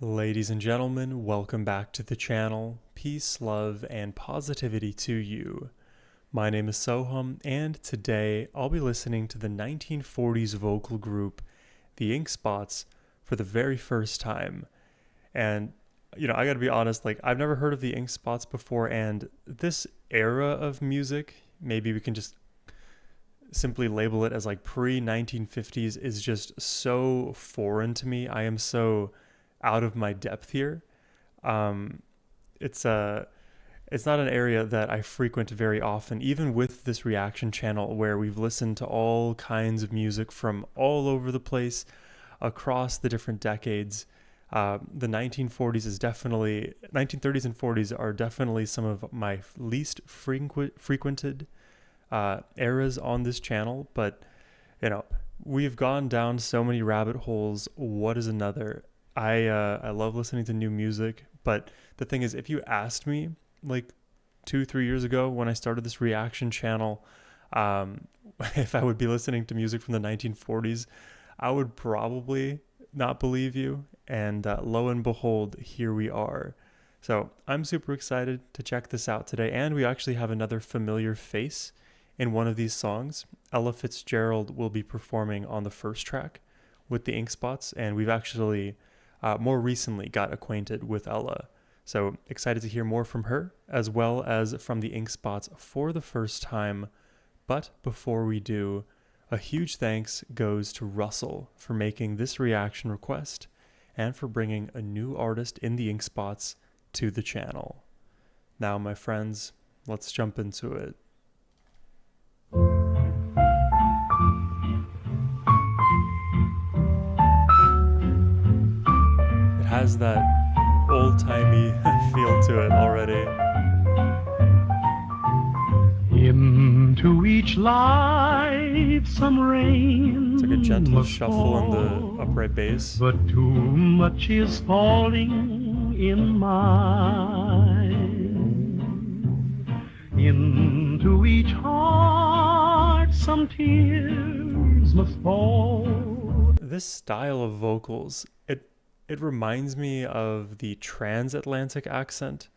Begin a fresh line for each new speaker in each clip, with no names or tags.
Ladies and gentlemen, welcome back to the channel. Peace, love, and positivity to you. My name is Sohum, and today I'll be listening to the 1940s vocal group, the Ink Spots, for the very first time. And, I gotta be honest, I've never heard of the Ink Spots before, and this era of music, maybe we can just simply label it as pre-1950s, is just so foreign to me. I am so out of my depth here. It's not an area that I frequent very often, even with this reaction channel where we've listened to all kinds of music from all over the place across the different decades. The 1940s is definitely 1930s and 40s are definitely some of my least frequented eras on this channel, but we've gone down so many rabbit holes. What is another? I love listening to new music, but the thing is, if you asked me 2-3 years ago when I started this reaction channel, if I would be listening to music from the 1940s, I would probably not believe you. And lo and behold, here we are. So I'm super excited to check this out today. And we actually have another familiar face in one of these songs. Ella Fitzgerald will be performing on the first track with the Ink Spots, and we've actually more recently got acquainted with Ella. So excited to hear more from her, as well as from the Ink Spots for the first time. But before we do, a huge thanks goes to Russell for making this reaction request and for bringing a new artist in the Ink Spots to the channel. Now, my friends, let's jump into it. It has that old-timey feel to it already.
Into each life some rain.
It's like a gentle shuffle in the upright bass.
But too much is falling in mine. Into each heart some tears must fall.
This style of vocals, it reminds me of the transatlantic accent.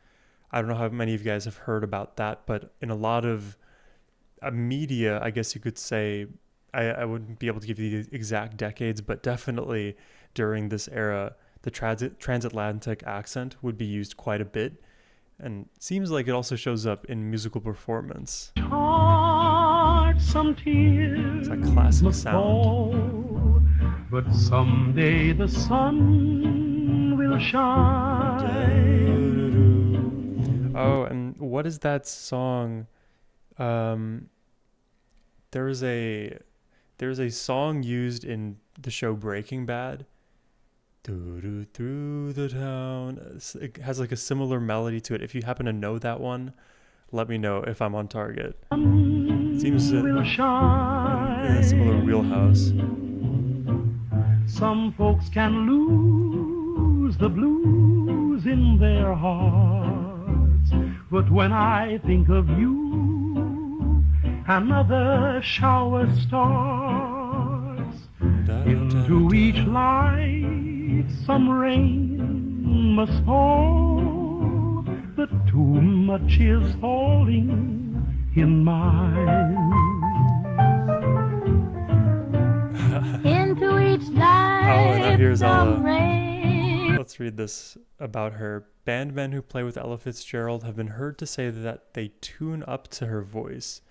I don't know how many of you guys have heard about that, but in a lot of media, I guess you could say, I wouldn't be able to give you the exact decades, but definitely during this era, the transatlantic accent would be used quite a bit. And it seems like it also shows up in musical performance.
Some tears
it's a classic
must
sound.
Fall, but someday the sun will shine.
Oh, and what is that song? There's a song used in the show Breaking Bad. Through the town. It has a similar melody to it. If you happen to know that one, let me know if I'm on target. It seems in a similar wheelhouse.
Some folks can lose the blues in their hearts, but when I think of you, another shower starts. Into each life some rain must fall, but too much is falling in mine.
Into each life,
oh, now here's
some
Ella.
rain.
Let's read this about her. Bandmen who play with Ella Fitzgerald have been heard to say that they tune up to her voice.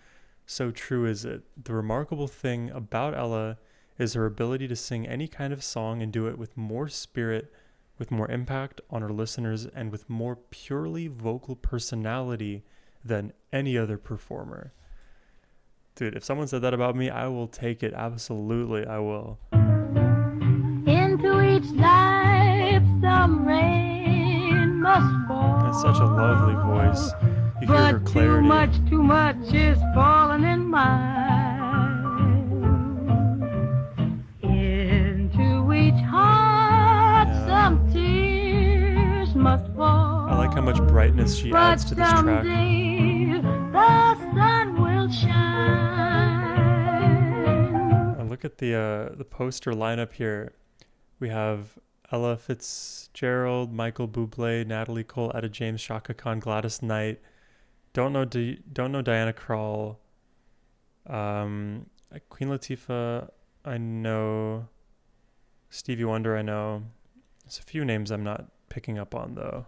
So true is it. The remarkable thing about Ella is her ability to sing any kind of song and do it with more spirit, with more impact on her listeners, and with more purely vocal personality than any other performer. Dude, if someone said that about me, I will take it. Absolutely, I will.
Into each life, some rain must fall.
It's such a lovely voice. You hear her clarity.
But too much is falling in mine. Into each heart, some tears must fall.
I like how much brightness she adds to this track.
Someday the sun will shine.
Look at the poster lineup here. We have Ella Fitzgerald, Michael Bublé, Natalie Cole, Etta James, Shaka Khan, Gladys Knight. Don't know Diana Krall. Um, Queen Latifah, I know. Stevie Wonder, I know. There's a few names I'm not picking up on though.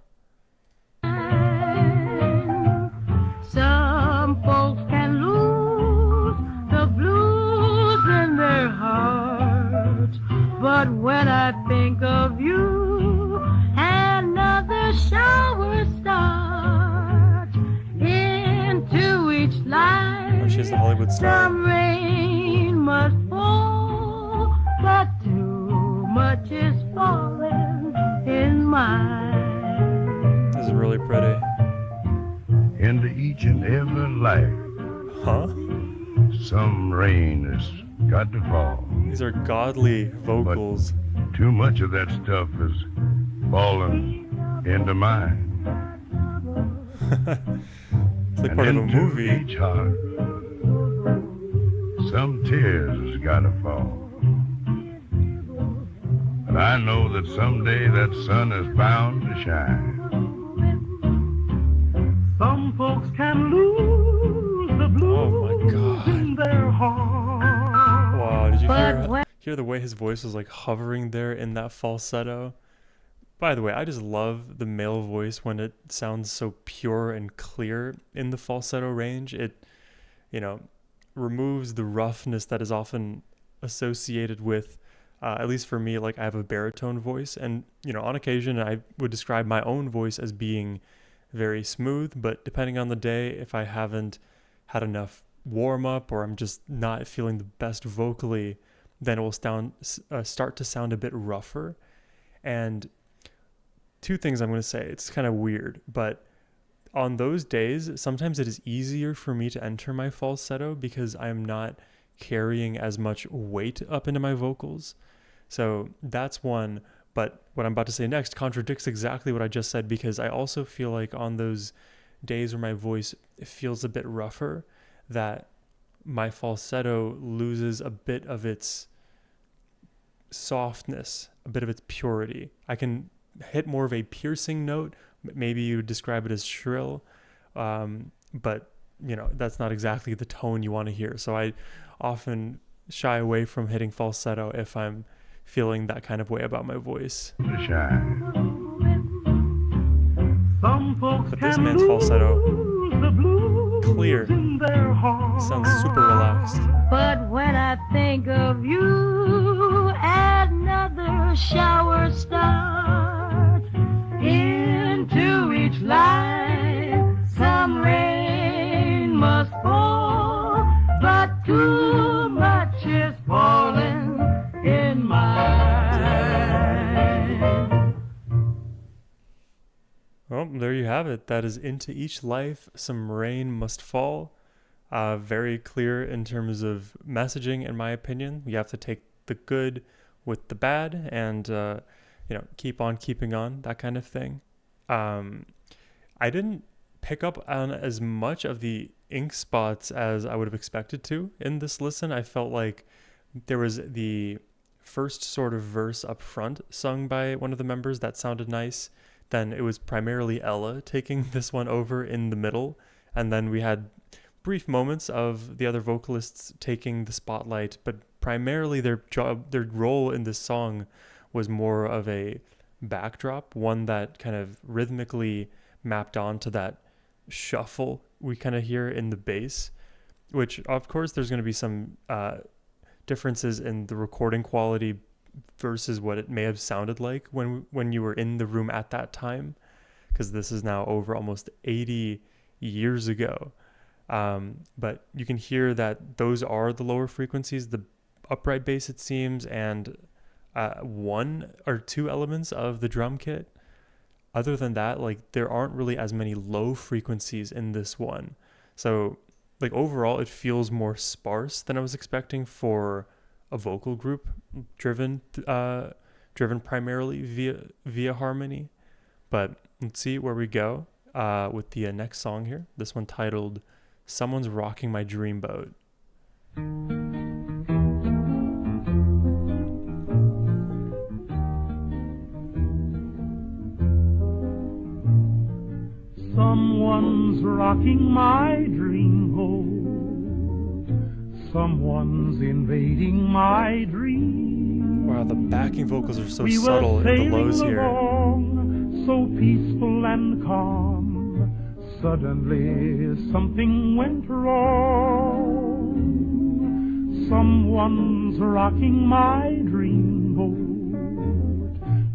Some folks can lose the blues in their hearts, but when I think of you, another shower starts into each life.
Oh, she's the Hollywood star.
Some rain must fall, but too much is falling in mine.
This is really pretty.
Into each and every life,
Huh?
some rain has got to fall.
These are godly vocals.
Too much of that stuff is falling into mine.
It's like
And
part of a
into
movie.
each heart, some tears has got to fall. But I know that someday that sun is bound to shine.
Some folks can lose the blues
God.
in their heart.
Wow, did you
But when
hear the way his voice was like hovering there in that falsetto? By the way, I just love the male voice when it sounds so pure and clear in the falsetto range. It, removes the roughness that is often associated with, at least for me, like I have a baritone voice. And, on occasion, I would describe my own voice as being very smooth, but depending on the day, if I haven't had enough warm up or I'm just not feeling the best vocally, then it will start to sound a bit rougher. And two things I'm going to say, it's kind of weird, but on those days, sometimes it is easier for me to enter my falsetto because I'm not carrying as much weight up into my vocals. So that's one. But what I'm about to say next contradicts exactly what I just said, because I also feel like on those days where my voice feels a bit rougher, that my falsetto loses a bit of its softness, a bit of its purity. I can hit more of a piercing note. Maybe you would describe it as shrill, but that's not exactly the tone you want to hear. So I often shy away from hitting falsetto if I'm feeling that kind of way about my voice.
To shine.
Some folks
But this
can
man's falsetto,
lose the blues
clear,
in their heart.
sounds super relaxed.
But when I think of you, another shower starts into each life. Some rain must fall, but too much is falling in mine.
Well, there you have it. That is Into Each Life, Some Rain Must Fall. Very clear in terms of messaging, in my opinion. You have to take the good with the bad and, keep on keeping on, that kind of thing. I didn't pick up on as much of the ink spots as I would have expected to in this listen. I felt like there was the first sort of verse up front sung by one of the members that sounded nice. Then it was primarily Ella taking this one over in the middle. And then we had brief moments of the other vocalists taking the spotlight, but primarily their role in this song was more of a backdrop, one that kind of rhythmically mapped onto that shuffle we kind of hear in the bass, which of course there's going to be some differences in the recording quality versus what it may have sounded like when you were in the room at that time, because this is now over almost 80 years ago. But you can hear that those are the lower frequencies, the upright bass it seems, and one or two elements of the drum kit. Other than that, like there aren't really as many low frequencies in this one. So like overall it feels more sparse than I was expecting for a vocal group driven primarily via harmony. But let's see where we go with the next song here. This one titled Someone's Rocking My Dreamboat.
Someone's rocking my dreamboat. Someone's invading my dream.
Wow, the backing vocals are so
We
subtle
were
in the lows
sailing
here.
along, so peaceful and calm. Suddenly something went wrong. Someone's rocking my dreamboat,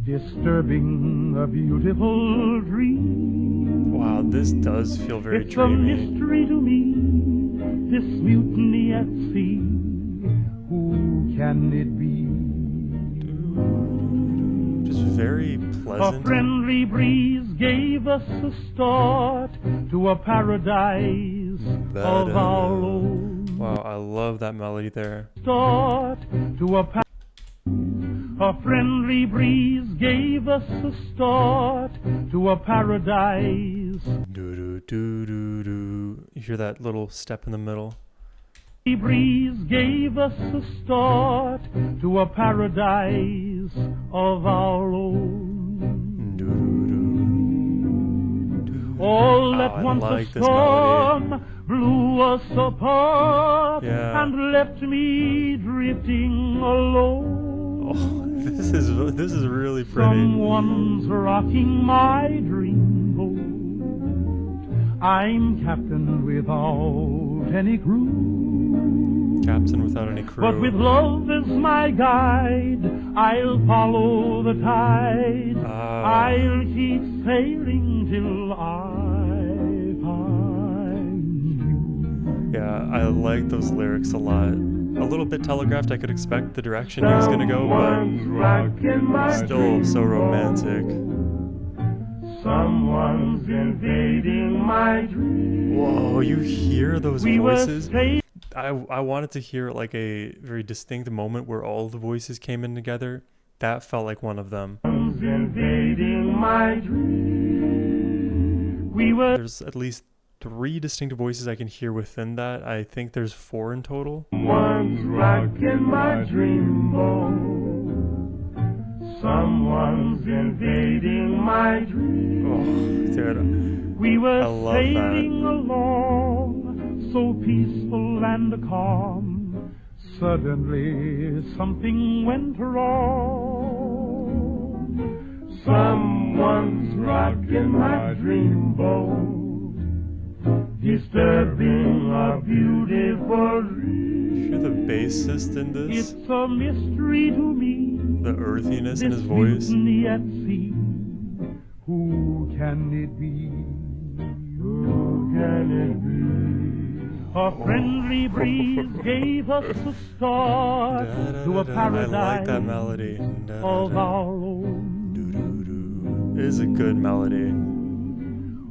disturbing a beautiful dream.
Wow, this does feel very
It's
dreamy.
a mystery to me, this mutiny at sea. Who can it be?
Just very
A
pleasant.
friendly breeze gave us a start to a paradise of our own.
Wow, I love that melody there.
Start to a friendly breeze gave us a start to a paradise.
Do do do do do. You hear that little step in the middle?
The breeze gave us a start to a paradise of our own.
Do do do.
All
Oh,
at
I
once
like
a
this melody.
storm blew us apart
Yeah.
and left me drifting alone.
Oh, this is really pretty.
Someone's rocking my dreamboat. I'm captain without any crew.
Captain without any crew.
But with love as my guide, I'll follow the tide. I'll keep sailing till I find you.
Yeah, I like those lyrics a lot. A little bit telegraphed. I could expect the direction he was gonna go, but still so romantic.
Someone's invading my dream.
Whoa, you hear those
We were
voices?
safe.
I wanted to hear like a very distinct moment where all the voices came in together. That felt like one of them.
Someone's invading my dream. We were
There's at least 3 distinct voices I can hear within that. I think there's 4 in total.
Someone's rocking my dreamboat. Someone's invading my dream.
Oh, dude.
We were
I love
sailing along, so peaceful and calm. Suddenly something went wrong. Someone's rocking my dreamboat, disturbing a beautiful dream.
Hear the bassist in this?
It's a mystery to me,
The earthiness in
this
his voice?
mutiny at sea. Who can it be? Who can it be? A friendly breeze gave us a start to a
I
paradise
like that melody.
of our own.
It is a good melody.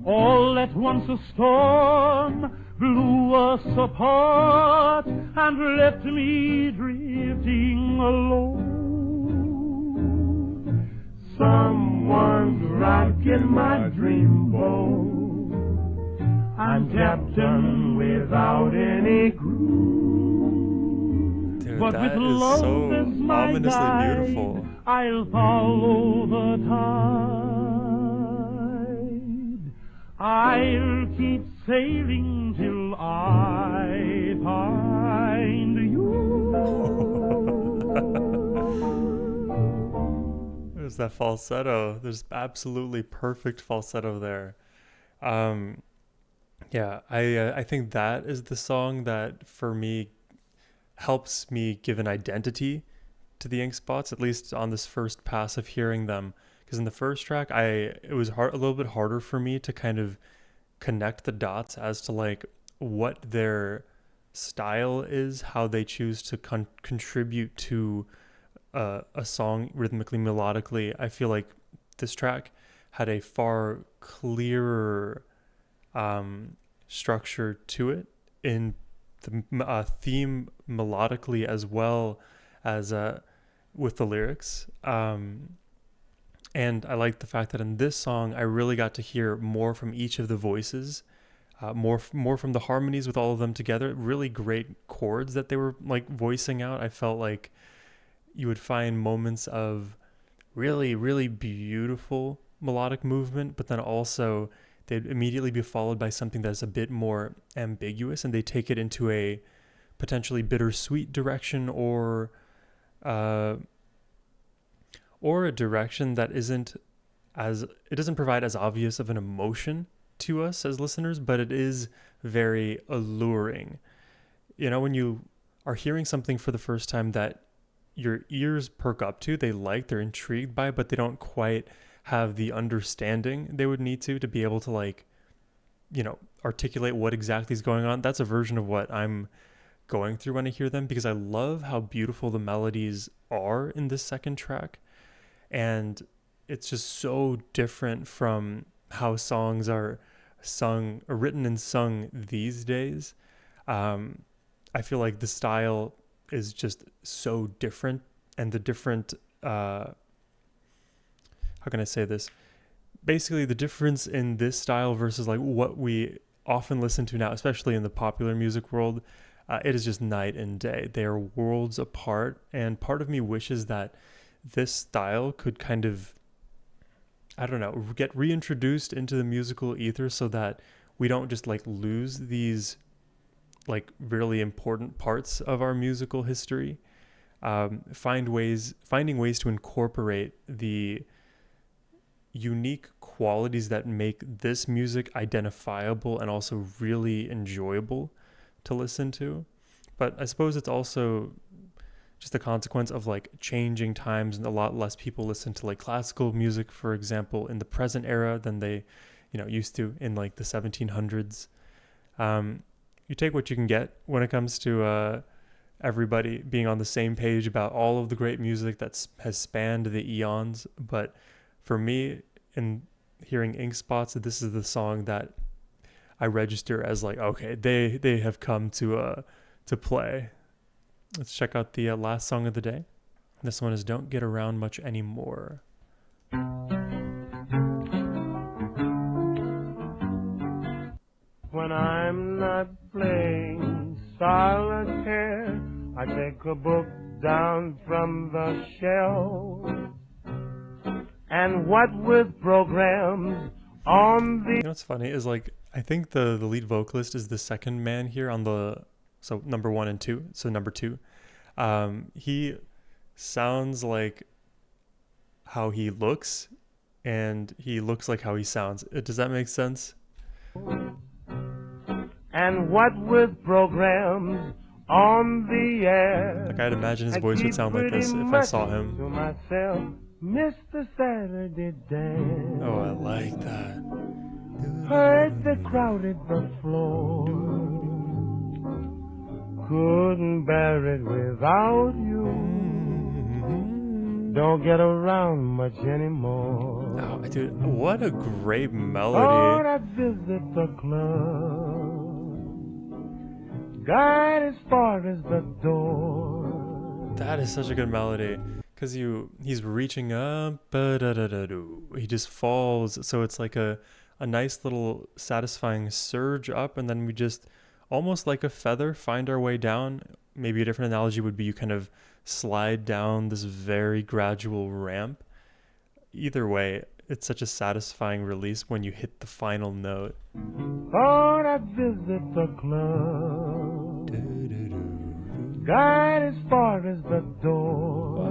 All at once a storm blew us apart and left me drifting alone. Someone's rocking my dreamboat. I'm captain without any crew.
Dude,
But
that
with
is
love
so
as my
ominously
guide,
beautiful.
I'll follow the tide. I'll keep sailing till I find you.
There's that falsetto. There's absolutely perfect falsetto there. Yeah, I think that is the song that for me helps me give an identity to the ink spots, at least on this first pass of hearing them. Because in the first track, it was a little bit harder for me to kind of connect the dots as to like what their style is, how they choose to contribute to a song rhythmically, melodically. I feel like this track had a far clearer structure to it in the theme melodically as well as with the lyrics. And I like the fact that in this song, I really got to hear more from each of the voices, more from the harmonies with all of them together. Really great chords that they were like voicing out. I felt like you would find moments of really, really beautiful melodic movement, but then also they'd immediately be followed by something that's a bit more ambiguous, and they take it into a potentially bittersweet direction, or a direction that it doesn't provide as obvious of an emotion to us as listeners, but it is very alluring. When you are hearing something for the first time that your ears perk up to, they're intrigued by, but they don't quite have the understanding they would need to be able to articulate what exactly is going on. That's a version of what I'm going through when I hear them, because I love how beautiful the melodies are in this second track. And it's just so different from how songs are sung, or written and sung these days. I feel like the style is just so different, and the different, how can I say this? Basically, the difference in this style versus like what we often listen to now, especially in the popular music world, it is just night and day. They are worlds apart, and part of me wishes that this style could kind of, I don't know, get reintroduced into the musical ether, so that we don't just like lose these like really important parts of our musical history. Finding ways to incorporate the unique qualities that make this music identifiable and also really enjoyable to listen to. But I suppose it's also just a consequence of like changing times, and a lot less people listen to like classical music, for example, in the present era than they used to in like the 1700s. You take what you can get when it comes to everybody being on the same page about all of the great music that has spanned the eons. But for me, in hearing Ink Spots, this is the song that I register as like, okay, they have come to play. Let's check out the last song of the day. This one is Don't Get Around Much Anymore.
When I'm not playing solitaire, I take a book down from the shelf, and what with programs on the...
What's funny is like, I think the lead vocalist is the second man here on so number 1 and 2. So number 2, he sounds like how he looks, and he looks like how he sounds. Does that make sense?
And what with programs on the air,
Like, I'd imagine his voice would sound like this if I saw him.
To myself, Mr. Saturday Dance.
Oh, I like that.
Heard the crowded the floor, couldn't bear it without you. Don't get around much anymore.
Oh, dude, what a great
Or
melody.
I visit the club, guide as far as the door.
That is such a good melody, because he's reaching up, he just falls, so it's like a nice little satisfying surge up, and then we just, almost like a feather, find our way down. Maybe a different analogy would be you kind of slide down this very gradual ramp. Either way, it's such a satisfying release when you hit the final note.
Or I visit the club, guide as far as the door.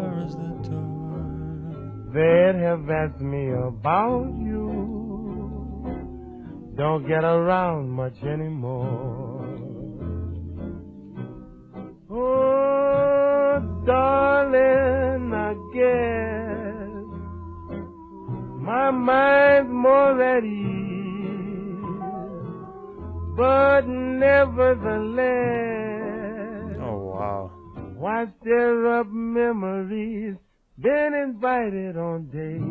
They'd have asked me about you. Don't get around much anymore. Oh, darling, I guess my mind's more at ease, but nevertheless,
Oh, wow.
why stir up memories? Been invited on days,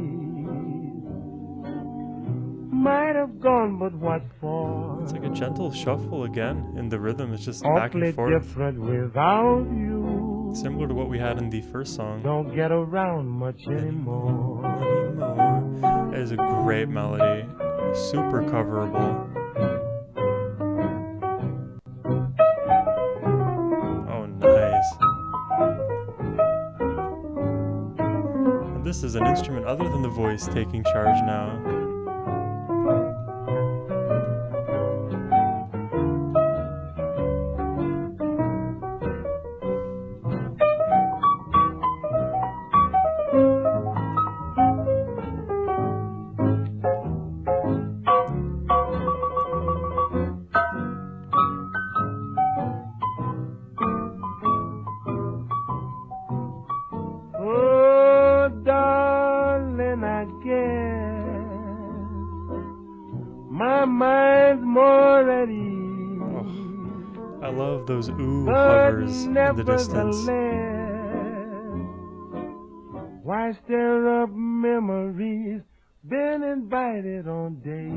might have gone, but what for?
It's like a gentle shuffle again in the rhythm. It's just back
Awfully
and forth.
different without you.
Similar to what we had in the first song.
Don't get around much anymore.
It is a great melody. Super coverable. Oh, nice. And this is an instrument other than the voice taking charge now.
my mind's more at ease.
Oh, I love those ooh hovers in the distance.
Why stir up memories? Been invited on days.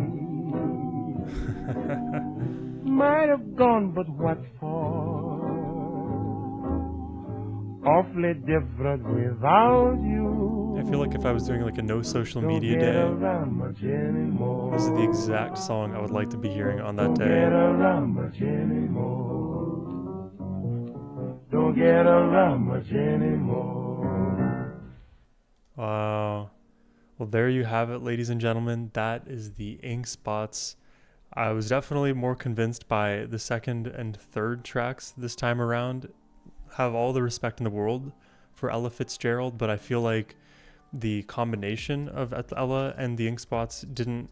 Might have gone, but what for? Awfully different without you.
I feel like if I was doing like a no social media day, this is the exact song I would like to be hearing on that day.
Don't get around much anymore. Don't get around much anymore.
Wow. Well, there you have it, ladies and gentlemen. That is the Ink Spots. I was definitely more convinced by the second and third tracks this time around. Have all the respect in the world for Ella Fitzgerald, but I feel like the combination of Ella and the Ink Spots didn't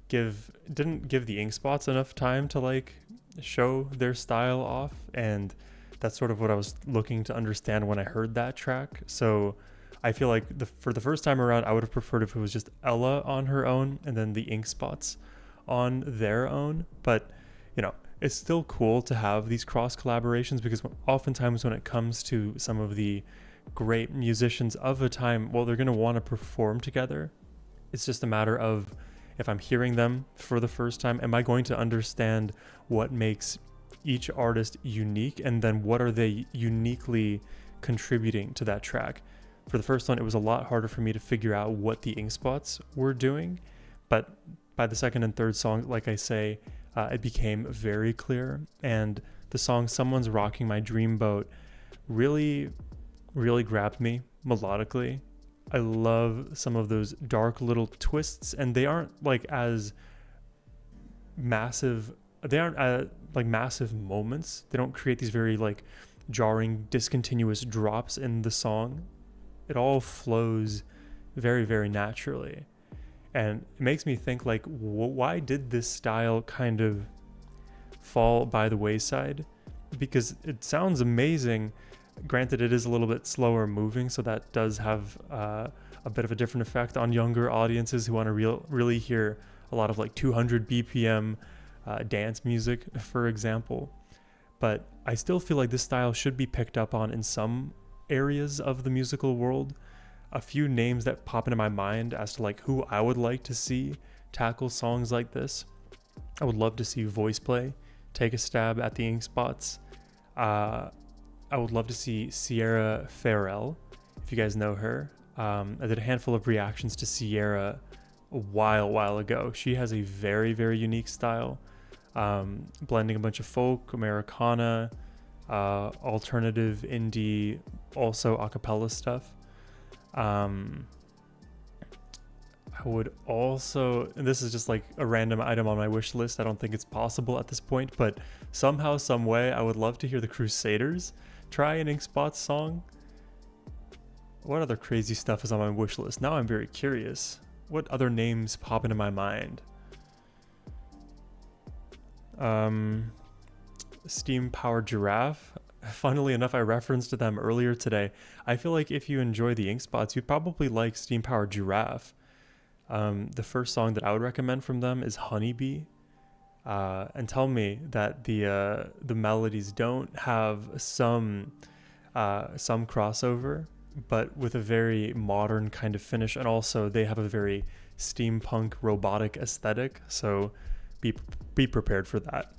give the Ink Spots enough time to like show their style off, and that's sort of what I was looking to understand when I heard that track. So I feel like for the first time around, I would have preferred if it was just Ella on her own and then the Ink Spots on their own. But, you know, it's still cool to have these cross collaborations, because oftentimes when it comes to some of the great musicians of a time, well, they're going to want to perform together. It's just a matter of, if I'm hearing them for the first time, am I going to understand what makes each artist unique, and then what are they uniquely contributing to that track? For the first one, it was a lot harder for me to figure out what the Ink Spots were doing, but by the second and third song, like I say, it became very clear. And the song Someone's Rocking My Dreamboat really, really grabbed me melodically. I love some of those dark little twists, and they aren't like as massive, they aren't like massive moments. They don't create these very like jarring, discontinuous drops in the song. It all flows very, very naturally. And it makes me think, like, why did this style kind of fall by the wayside? Because it sounds amazing. Granted, it is a little bit slower moving, so that does have a bit of a different effect on younger audiences who want to really hear a lot of like 200 BPM dance music, for example. But I still feel like this style should be picked up on in some areas of the musical world. A few names that pop into my mind as to like who I would like to see tackle songs like this. I would love to see Voice Play take a stab at the Ink Spots. I would love to see Sierra Farrell, if you guys know her. I did a handful of reactions to Sierra a while ago. She has a very, very unique style, blending a bunch of folk, Americana, alternative, indie, also a cappella stuff. I would also, and this is just like a random item on my wish list, I don't think it's possible at this point, but somehow, some way, I would love to hear the Crusaders try an Ink Spots song. What other crazy stuff is on my wish list? Now I'm very curious. What other names pop into my mind? Steam Powered Giraffe. Funnily enough, I referenced them earlier today. I feel like if you enjoy the Ink Spots, you'd probably like Steam Powered Giraffe. The first song that I would recommend from them is Honeybee. And tell me that the melodies don't have some crossover, but with a very modern kind of finish, and also they have a very steampunk robotic aesthetic, so be prepared for that.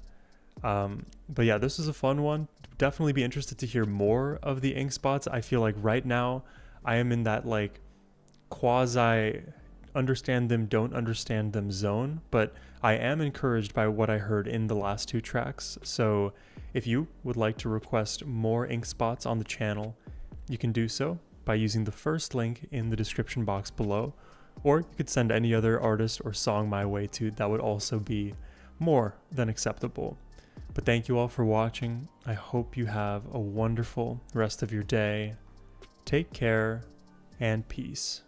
But yeah, this is a fun one. Definitely be interested to hear more of the Ink Spots. I feel like right now I am in that like quasi understand them, don't understand them zone, but I am encouraged by what I heard in the last two tracks. So if you would like to request more Ink Spots on the channel, you can do so by using the first link in the description box below, or you could send any other artist or song my way too. That would also be more than acceptable. But thank you all for watching. I hope you have a wonderful rest of your day. Take care and peace.